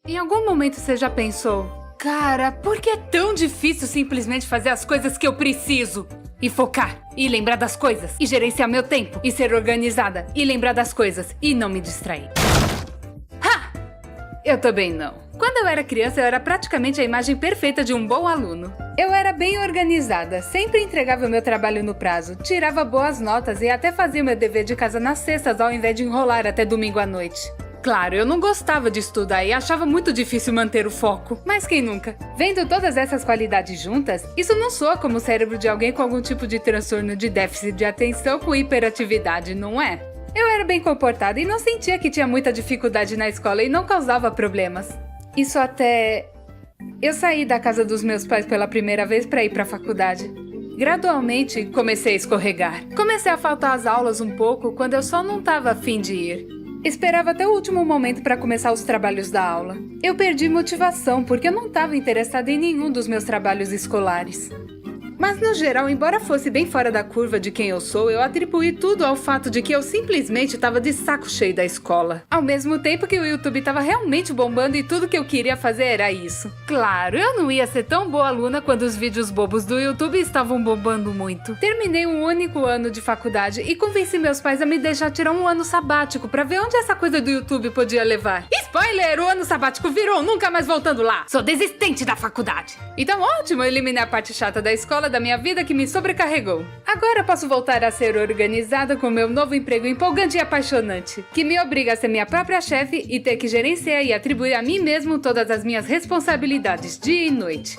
Em algum momento você já pensou, cara, por que é tão difícil simplesmente fazer as coisas que eu preciso? E focar, e lembrar das coisas, e gerenciar meu tempo, e ser organizada, e lembrar das coisas, e não me distrair. Ha! Eu também não. Quando eu era criança, eu era praticamente a imagem perfeita de um bom aluno. Eu era bem organizada, sempre entregava o meu trabalho no prazo, tirava boas notas e até fazia o meu dever de casa nas sextas ao invés de enrolar até domingo à noite. Claro, eu não gostava de estudar e achava muito difícil manter o foco, mas quem nunca? Vendo todas essas qualidades juntas, isso não soa como o cérebro de alguém com algum tipo de transtorno de déficit de atenção com hiperatividade, não é? Eu era bem comportada e não sentia que tinha muita dificuldade na escola e não causava problemas. Isso até... eu saí da casa dos meus pais pela primeira vez para ir para a faculdade. Gradualmente, comecei a escorregar. Comecei a faltar às aulas um pouco quando eu só não estava afim de ir. Esperava até o último momento para começar os trabalhos da aula. Eu perdi motivação porque eu não estava interessada em nenhum dos meus trabalhos escolares. Mas no geral, embora fosse bem fora da curva de quem eu sou, eu atribuí tudo ao fato de que eu simplesmente estava de saco cheio da escola. Ao mesmo tempo que o YouTube estava realmente bombando e tudo que eu queria fazer era isso. Claro, eu não ia ser tão boa aluna quando os vídeos bobos do YouTube estavam bombando muito. Terminei um único ano de faculdade e convenci meus pais a me deixar tirar um ano sabático para ver onde essa coisa do YouTube podia levar. Spoiler, o ano sabático virou nunca mais voltando lá. Sou desistente da faculdade. Então ótimo, eu eliminei a parte chata da escola da minha vida que me sobrecarregou. Agora posso voltar a ser organizada com meu novo emprego empolgante e apaixonante, que me obriga a ser minha própria chefe e ter que gerenciar e atribuir a mim mesmo todas as minhas responsabilidades dia e noite.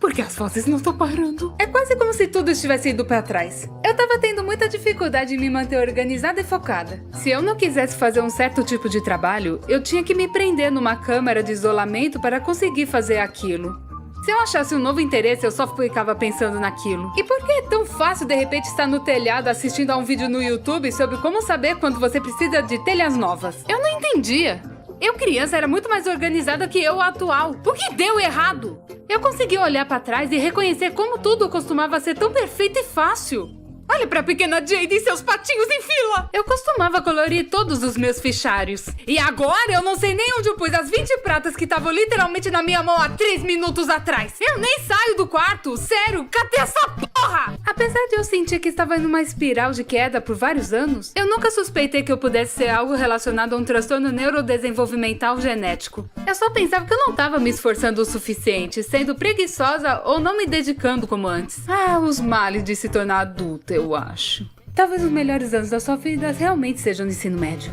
Porque as vozes não estão parando. É quase como se tudo estivesse indo pra trás. Eu tava tendo muita dificuldade em me manter organizada e focada. Se eu não quisesse fazer um certo tipo de trabalho, eu tinha que me prender numa câmara de isolamento para conseguir fazer aquilo. Se eu achasse um novo interesse, eu só ficava pensando naquilo. E por que é tão fácil de repente estar no telhado assistindo a um vídeo no YouTube sobre como saber quando você precisa de telhas novas? Eu não entendia. Eu, criança, era muito mais organizada que eu atual. O que deu errado? Eu consegui olhar pra trás e reconhecer como tudo costumava ser tão perfeito e fácil. Olha pra pequena Jade e seus patinhos em fila! Eu costumava colorir todos os meus fichários. E agora eu não sei nem onde eu pus as 20 pratas que estavam literalmente na minha mão há 3 minutos atrás. Eu nem saio do quarto! Sério, cadê essa porra? Apesar de eu sentir que estava em uma espiral de queda por vários anos, eu nunca suspeitei que eu pudesse ser algo relacionado a um transtorno neurodesenvolvimental genético. Eu só pensava que eu não estava me esforçando o suficiente, sendo preguiçosa ou não me dedicando como antes. Ah, os males de se tornar adulta, eu acho. Talvez os melhores anos da sua vida realmente sejam no ensino médio.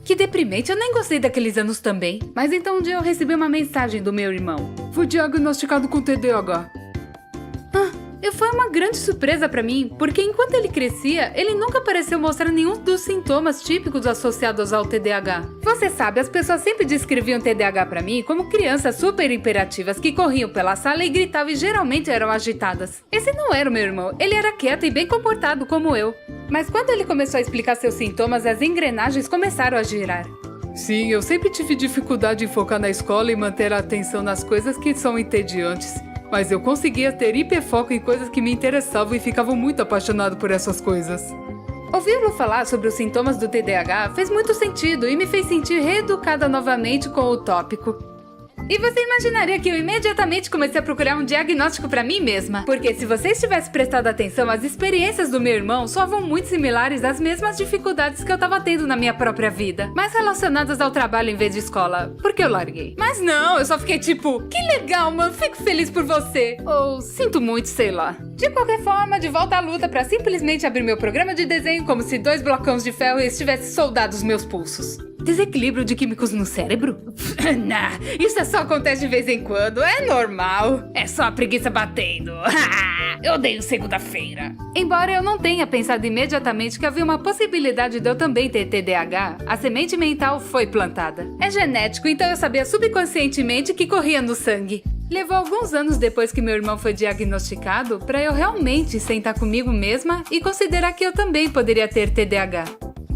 Que deprimente, eu nem gostei daqueles anos também. Mas então um dia eu recebi uma mensagem do meu irmão. Fui diagnosticado com TDAH. Foi uma grande surpresa pra mim, porque enquanto ele crescia, ele nunca pareceu mostrar nenhum dos sintomas típicos associados ao TDAH. Você sabe, as pessoas sempre descreviam TDAH pra mim como crianças super imperativas que corriam pela sala e gritavam e geralmente eram agitadas. Esse não era o meu irmão, ele era quieto e bem comportado como eu. Mas quando ele começou a explicar seus sintomas, as engrenagens começaram a girar. Sim, eu sempre tive dificuldade em focar na escola e manter a atenção nas coisas que são entediantes. Mas eu conseguia ter hiperfoco em coisas que me interessavam e ficava muito apaixonado por essas coisas. Ouvi-lo falar sobre os sintomas do TDAH fez muito sentido e me fez sentir reeducada novamente com o tópico. E você imaginaria que eu imediatamente comecei a procurar um diagnóstico pra mim mesma? Porque se vocês tivessem prestado atenção, as experiências do meu irmão soavam muito similares às mesmas dificuldades que eu tava tendo na minha própria vida, mas relacionadas ao trabalho em vez de escola, porque eu larguei. Mas não, eu só fiquei tipo, que legal, mano, fico feliz por você. Ou sinto muito, sei lá. De qualquer forma, de volta à luta pra simplesmente abrir meu programa de desenho como se 2 blocões de ferro estivessem soldados meus pulsos. Desequilíbrio de químicos no cérebro? Nah, isso só acontece de vez em quando, é normal. É só a preguiça batendo. Eu odeio segunda-feira. Embora eu não tenha pensado imediatamente que havia uma possibilidade de eu também ter TDAH, a semente mental foi plantada. É genético, então eu sabia subconscientemente que corria no sangue. Levou alguns anos depois que meu irmão foi diagnosticado para eu realmente sentar comigo mesma e considerar que eu também poderia ter TDAH.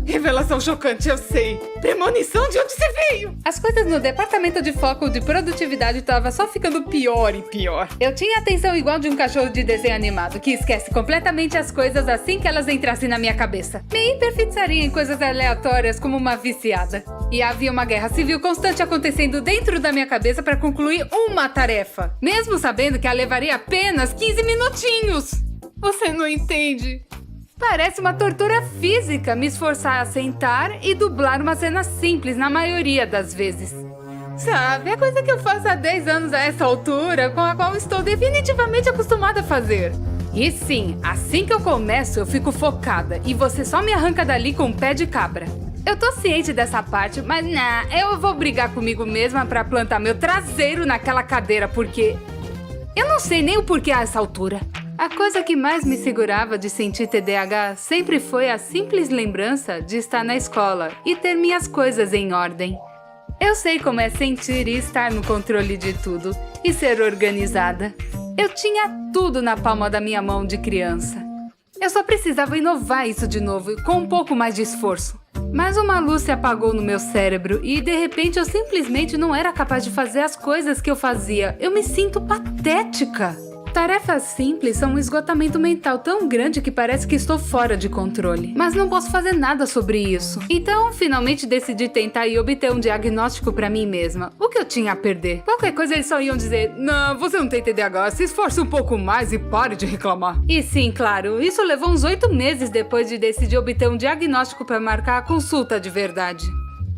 Revelação chocante, eu sei. Premonição, de onde você veio? As coisas no departamento de foco de produtividade estavam só ficando pior e pior. Eu tinha atenção igual de um cachorro de desenho animado, que esquece completamente as coisas assim que elas entrassem na minha cabeça. Me hiperfixaria em coisas aleatórias como uma viciada. E havia uma guerra civil constante acontecendo dentro da minha cabeça para concluir uma tarefa, mesmo sabendo que ela levaria apenas 15 minutinhos. Você não entende? Parece uma tortura física me esforçar a sentar e dublar uma cena simples na maioria das vezes. Sabe, é coisa que eu faço há 10 anos a essa altura, com a qual estou definitivamente acostumada a fazer. E sim, assim que eu começo, eu fico focada e você só me arranca dali com um pé de cabra. Eu tô ciente dessa parte, mas eu vou brigar comigo mesma pra plantar meu traseiro naquela cadeira, porque... eu não sei nem o porquê a essa altura. A coisa que mais me segurava de sentir TDAH sempre foi a simples lembrança de estar na escola e ter minhas coisas em ordem. Eu sei como é sentir e estar no controle de tudo e ser organizada. Eu tinha tudo na palma da minha mão de criança. Eu só precisava inovar isso de novo, com um pouco mais de esforço. Mas uma luz se apagou no meu cérebro e, de repente, eu simplesmente não era capaz de fazer as coisas que eu fazia. Eu me sinto patética. Tarefas simples são um esgotamento mental tão grande que parece que estou fora de controle. Mas não posso fazer nada sobre isso. Então, finalmente decidi tentar e obter um diagnóstico pra mim mesma. O que eu tinha a perder? Qualquer coisa eles só iam dizer: não, você não tem TDAH, se esforce um pouco mais e pare de reclamar. E sim, claro, isso levou uns 8 meses depois de decidir obter um diagnóstico pra marcar a consulta de verdade.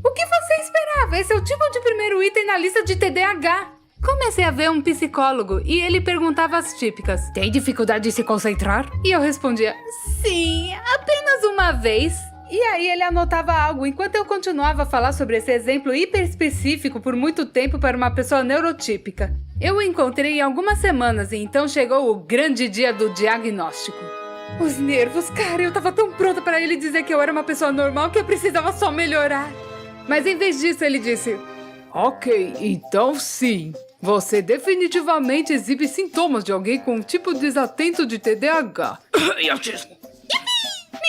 O que você esperava? Esse é o tipo de primeiro item na lista de TDAH. Comecei a ver um psicólogo e ele perguntava as típicas: tem dificuldade de se concentrar? E eu respondia: sim, apenas uma vez. E aí ele anotava algo enquanto eu continuava a falar sobre esse exemplo hiper específico por muito tempo para uma pessoa neurotípica. Eu o encontrei em algumas semanas e então chegou o grande dia do diagnóstico. Os nervos, cara, eu tava tão pronta para ele dizer que eu era uma pessoa normal que eu precisava só melhorar. Mas em vez disso ele disse: ok, então sim. Você definitivamente exibe sintomas de alguém com um tipo desatento de TDAH. E autismo.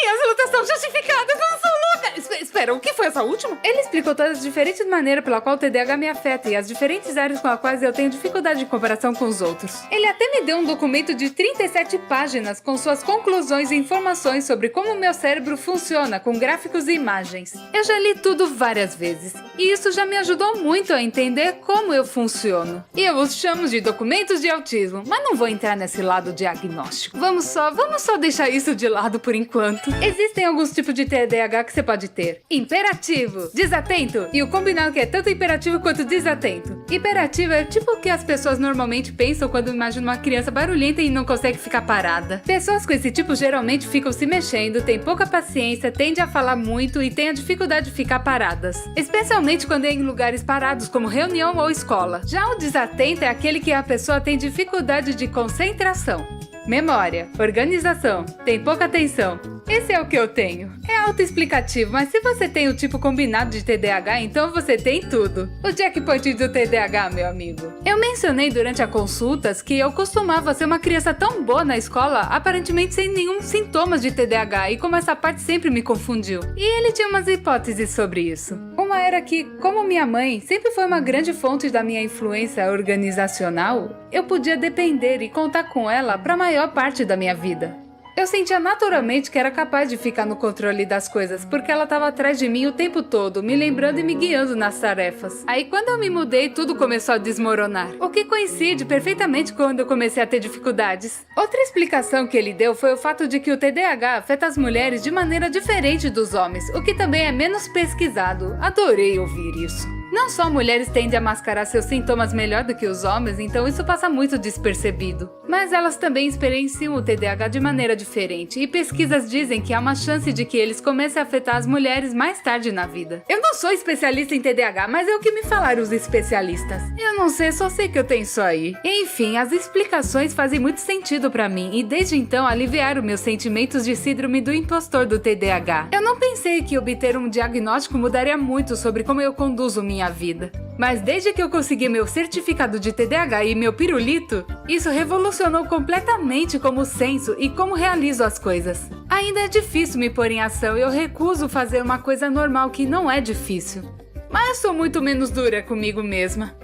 Minhas lutas são justificadas, eu não sou louca! Espera, o que foi essa última? Ele explicou todas as diferentes maneiras pela qual o TDAH me afeta e as diferentes áreas com as quais eu tenho dificuldade em comparação com os outros. Ele até me deu um documento de 37 páginas com suas conclusões e informações sobre como o meu cérebro funciona, com gráficos e imagens. Eu já li tudo várias vezes, e isso já me ajudou muito a entender como eu funciono. E eu os chamo de documentos de autismo, mas não vou entrar nesse lado diagnóstico. Vamos só deixar isso de lado por enquanto. Existem alguns tipos de TDAH que você pode ter: imperativo, desatento e o combinado que é tanto imperativo quanto desatento. Hiperativo é tipo o que as pessoas normalmente pensam quando imaginam uma criança barulhenta e não consegue ficar parada. Pessoas com esse tipo geralmente ficam se mexendo, têm pouca paciência, tendem a falar muito e têm a dificuldade de ficar paradas, especialmente quando é em lugares parados como reunião ou escola. Já o desatento é aquele que a pessoa tem dificuldade de concentração, memória, organização, tem pouca atenção. Esse é o que eu tenho. É autoexplicativo, mas se você tem o tipo combinado de TDAH, então você tem tudo. O jackpot do TDAH, meu amigo. Eu mencionei durante as consultas que eu costumava ser uma criança tão boa na escola, aparentemente sem nenhum sintomas de TDAH, e como essa parte sempre me confundiu. E ele tinha umas hipóteses sobre isso. Uma era que, como minha mãe sempre foi uma grande fonte da minha influência organizacional, eu podia depender e contar com ela para a maior parte da minha vida. Eu sentia naturalmente que era capaz de ficar no controle das coisas, porque ela estava atrás de mim o tempo todo, me lembrando e me guiando nas tarefas. Aí quando eu me mudei, tudo começou a desmoronar, o que coincide perfeitamente quando eu comecei a ter dificuldades. Outra explicação que ele deu foi o fato de que o TDAH afeta as mulheres de maneira diferente dos homens, o que também é menos pesquisado. Adorei ouvir isso. Não só mulheres tendem a mascarar seus sintomas melhor do que os homens, então isso passa muito despercebido. Mas elas também experienciam o TDAH de maneira diferente, e pesquisas dizem que há uma chance de que eles comecem a afetar as mulheres mais tarde na vida. Eu não sou especialista em TDAH, mas é o que me falaram os especialistas. Eu não sei, só sei que eu tenho isso aí. Enfim, as explicações fazem muito sentido pra mim, e desde então aliviaram meus sentimentos de síndrome do impostor do TDAH. Eu não pensei que obter um diagnóstico mudaria muito sobre como eu conduzo minha vida. Mas desde que eu consegui meu certificado de TDAH e meu pirulito, isso revolucionou completamente como senso e como realizo as coisas. Ainda é difícil me pôr em ação e eu recuso fazer uma coisa normal que não é difícil. Mas sou muito menos dura comigo mesma.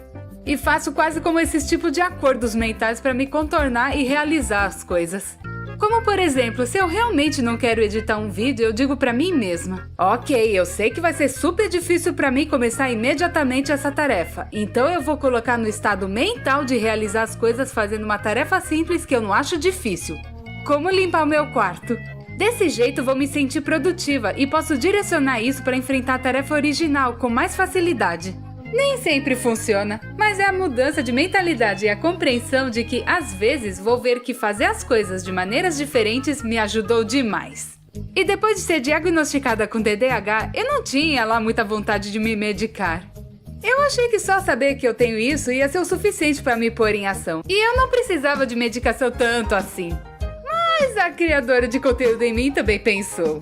E faço quase como esses tipos de acordos mentais para me contornar e realizar as coisas. Como, por exemplo, se eu realmente não quero editar um vídeo, eu digo pra mim mesma: ok, eu sei que vai ser super difícil pra mim começar imediatamente essa tarefa, então eu vou colocar no estado mental de realizar as coisas fazendo uma tarefa simples que eu não acho difícil. Como limpar o meu quarto. Desse jeito vou me sentir produtiva e posso direcionar isso para enfrentar a tarefa original com mais facilidade. Nem sempre funciona, mas é a mudança de mentalidade e a compreensão de que, às vezes, vou ver que fazer as coisas de maneiras diferentes me ajudou demais. E depois de ser diagnosticada com TDAH, eu não tinha lá muita vontade de me medicar. Eu achei que só saber que eu tenho isso ia ser o suficiente para me pôr em ação, e eu não precisava de medicação tanto assim. Mas a criadora de conteúdo em mim também pensou: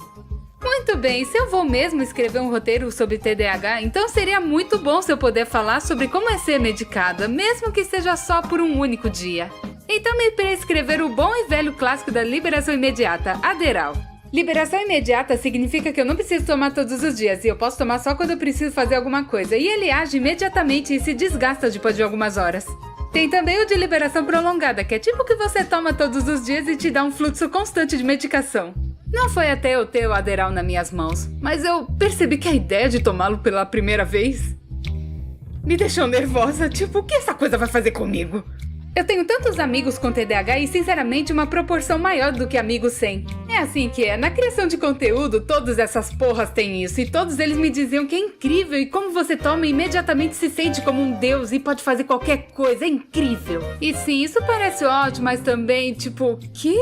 muito bem, se eu vou mesmo escrever um roteiro sobre TDAH, então seria muito bom se eu puder falar sobre como é ser medicada, mesmo que seja só por um único dia. Então me prescrever o bom e velho clássico da liberação imediata, Adderall. Liberação imediata significa que eu não preciso tomar todos os dias e eu posso tomar só quando eu preciso fazer alguma coisa, e ele age imediatamente e se desgasta depois de algumas horas. Tem também o de liberação prolongada, que é tipo que você toma todos os dias e te dá um fluxo constante de medicação. Não foi até eu ter o Adderall nas minhas mãos, mas eu percebi que a ideia de tomá-lo pela primeira vez me deixou nervosa, tipo, o que essa coisa vai fazer comigo? Eu tenho tantos amigos com TDAH e, sinceramente, uma proporção maior do que amigos sem. É assim que é, na criação de conteúdo, todas essas porras têm isso, e todos eles me diziam que é incrível e como você toma e imediatamente se sente como um deus e pode fazer qualquer coisa, é incrível. E sim, isso parece ótimo, mas também, tipo, que?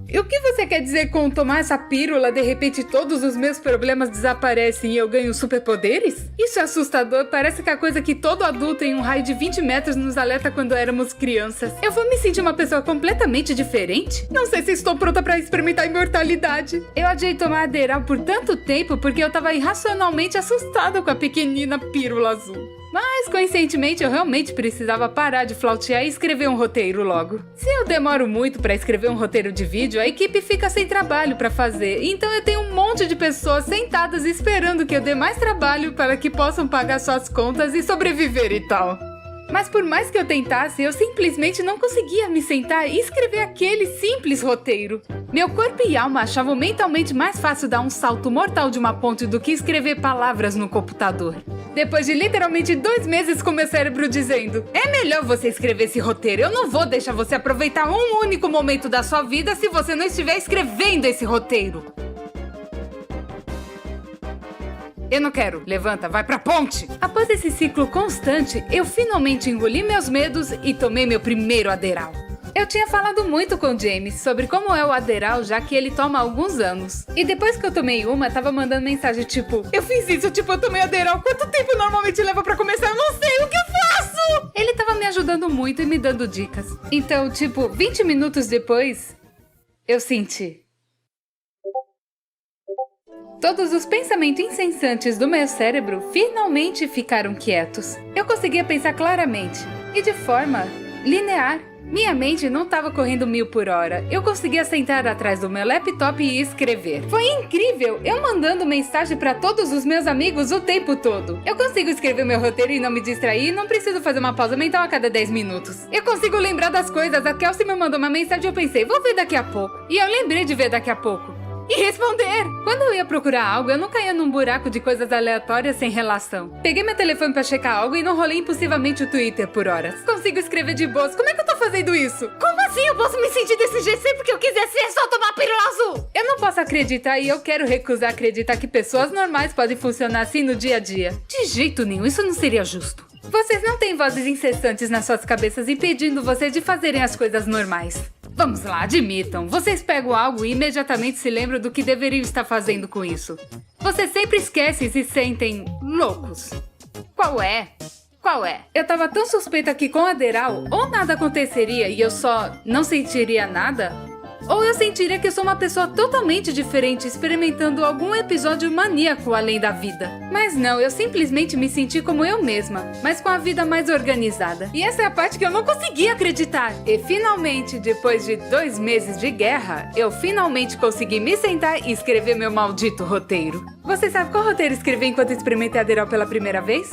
E o que você quer dizer com tomar essa pílula, de repente todos os meus problemas desaparecem e eu ganho superpoderes? Isso é assustador, parece que a coisa que todo adulto em um raio de 20 metros nos alerta quando éramos crianças. Eu vou me sentir uma pessoa completamente diferente? Não sei se estou pronta para experimentar a imortalidade. Eu adiei tomar Adderall por tanto tempo porque eu tava irracionalmente assustada com a pequenina pílula azul. Mas, conscientemente, eu realmente precisava parar de flautear e escrever um roteiro logo. Se eu demoro muito para escrever um roteiro de vídeo, a equipe fica sem trabalho para fazer. Então eu tenho um monte de pessoas sentadas esperando que eu dê mais trabalho para que possam pagar suas contas e sobreviver e tal. Mas por mais que eu tentasse, eu simplesmente não conseguia me sentar e escrever aquele simples roteiro. Meu corpo e alma achavam mentalmente mais fácil dar um salto mortal de uma ponte do que escrever palavras no computador. Depois de literalmente 2 meses com meu cérebro dizendo: é melhor você escrever esse roteiro, eu não vou deixar você aproveitar um único momento da sua vida se você não estiver escrevendo esse roteiro. Eu não quero. Levanta, vai pra ponte! Após esse ciclo constante, eu finalmente engoli meus medos e tomei meu primeiro Adderall. Eu tinha falado muito com o James sobre como é o Adderall, já que ele toma há alguns anos. E depois que eu tomei uma, tava mandando mensagem tipo: eu fiz isso, tipo, eu tomei Adderall, quanto tempo normalmente leva pra começar? Eu não sei, o que eu faço? Ele tava me ajudando muito e me dando dicas. Então, tipo, 20 minutos depois, eu senti. Todos os pensamentos incessantes do meu cérebro finalmente ficaram quietos. Eu conseguia pensar claramente e de forma linear. Minha mente não estava correndo 1000 por hora. Eu conseguia sentar atrás do meu laptop e escrever. Foi incrível! Eu mandando mensagem para todos os meus amigos o tempo todo. Eu consigo escrever meu roteiro e não me distrair, e não preciso fazer uma pausa mental a cada 10 minutos. Eu consigo lembrar das coisas. A Kelsey me mandou uma mensagem e eu pensei: vou ver daqui a pouco. E eu lembrei de ver daqui a pouco. E responder! Quando eu ia procurar algo, eu não caía num buraco de coisas aleatórias sem relação. Peguei meu telefone pra checar algo e não rolei impulsivamente o Twitter por horas. Consigo escrever de boas. Como é que eu tô fazendo isso? Como assim eu posso me sentir desse jeito sempre que eu quiser ser só tomar pílula azul? Eu não posso acreditar e eu quero recusar acreditar que pessoas normais podem funcionar assim no dia a dia. De jeito nenhum, isso não seria justo. Vocês não têm vozes incessantes nas suas cabeças impedindo vocês de fazerem as coisas normais. Vamos lá, admitam. Vocês pegam algo e imediatamente se lembram do que deveriam estar fazendo com isso. Vocês sempre esquecem e se sentem loucos. Qual é? Qual é? Eu tava tão suspeita que com Adderall ou nada aconteceria e eu só não sentiria nada, Ou eu sentiria que eu sou uma pessoa totalmente diferente, experimentando algum episódio maníaco além da vida. Mas não, eu simplesmente me senti como eu mesma, mas com a vida mais organizada. E essa é a parte que eu não consegui acreditar. E finalmente, depois de 2 meses de guerra, eu finalmente consegui me sentar e escrever meu maldito roteiro. Você sabe qual roteiro escrevi enquanto experimentei Adderall pela primeira vez?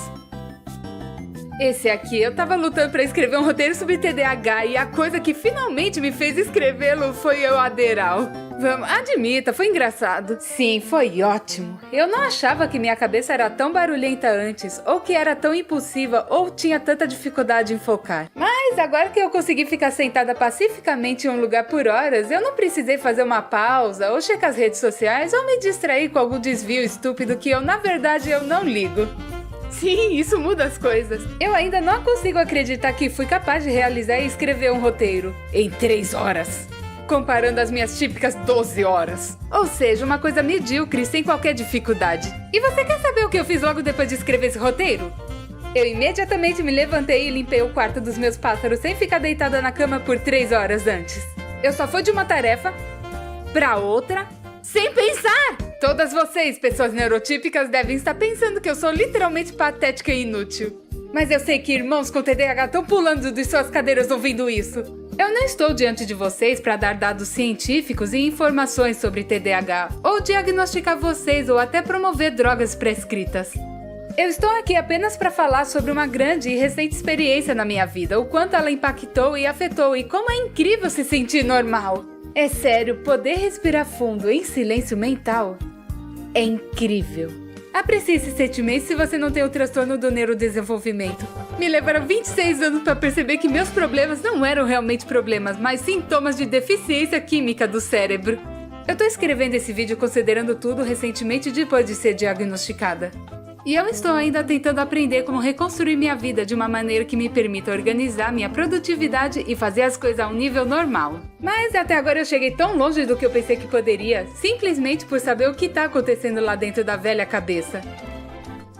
Esse aqui, eu tava lutando pra escrever um roteiro sobre TDAH e a coisa que finalmente me fez escrevê-lo foi o Adderall. Vamos, admita, foi engraçado. Sim, foi ótimo. Eu não achava que minha cabeça era tão barulhenta antes, ou que era tão impulsiva, ou tinha tanta dificuldade em focar. Mas agora que eu consegui ficar sentada pacificamente em um lugar por horas, eu não precisei fazer uma pausa, ou checar as redes sociais, ou me distrair com algum desvio estúpido que na verdade, eu não ligo. Sim, isso muda as coisas. Eu ainda não consigo acreditar que fui capaz de realizar e escrever um roteiro em 3 horas, comparando as minhas típicas 12 horas. Ou seja, uma coisa medíocre, sem qualquer dificuldade. E você quer saber o que eu fiz logo depois de escrever esse roteiro? Eu imediatamente me levantei e limpei o quarto dos meus pássaros sem ficar deitada na cama por 3 horas antes. Eu só fui de uma tarefa pra outra sem pensar! Todas vocês, pessoas neurotípicas, devem estar pensando que eu sou literalmente patética e inútil. Mas eu sei que irmãos com TDAH estão pulando de suas cadeiras ouvindo isso. Eu não estou diante de vocês para dar dados científicos e informações sobre TDAH, ou diagnosticar vocês ou até promover drogas prescritas. Eu estou aqui apenas para falar sobre uma grande e recente experiência na minha vida, o quanto ela impactou e afetou e como é incrível se sentir normal. É sério, poder respirar fundo em silêncio mental é incrível. Aprecie esse sentimento se você não tem o transtorno do neurodesenvolvimento. Me levaram 26 anos para perceber que meus problemas não eram realmente problemas, mas sintomas de deficiência química do cérebro. Eu tô escrevendo esse vídeo considerando tudo recentemente depois de ser diagnosticada. E eu estou ainda tentando aprender como reconstruir minha vida de uma maneira que me permita organizar minha produtividade e fazer as coisas a um nível normal. Mas até agora eu cheguei tão longe do que eu pensei que poderia, simplesmente por saber o que está acontecendo lá dentro da velha cabeça.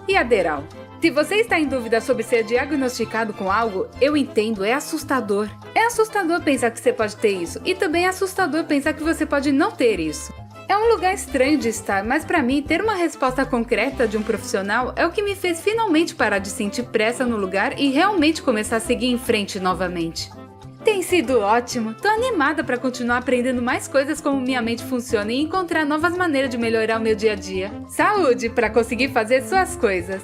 E Adderall? Se você está em dúvida sobre ser diagnosticado com algo, eu entendo, é assustador. É assustador pensar que você pode ter isso, e também é assustador pensar que você pode não ter isso. É um lugar estranho de estar, mas pra mim, ter uma resposta concreta de um profissional é o que me fez finalmente parar de sentir pressa no lugar e realmente começar a seguir em frente novamente. Tem sido ótimo, tô animada pra continuar aprendendo mais coisas como minha mente funciona e encontrar novas maneiras de melhorar o meu dia a dia. Saúde pra conseguir fazer suas coisas!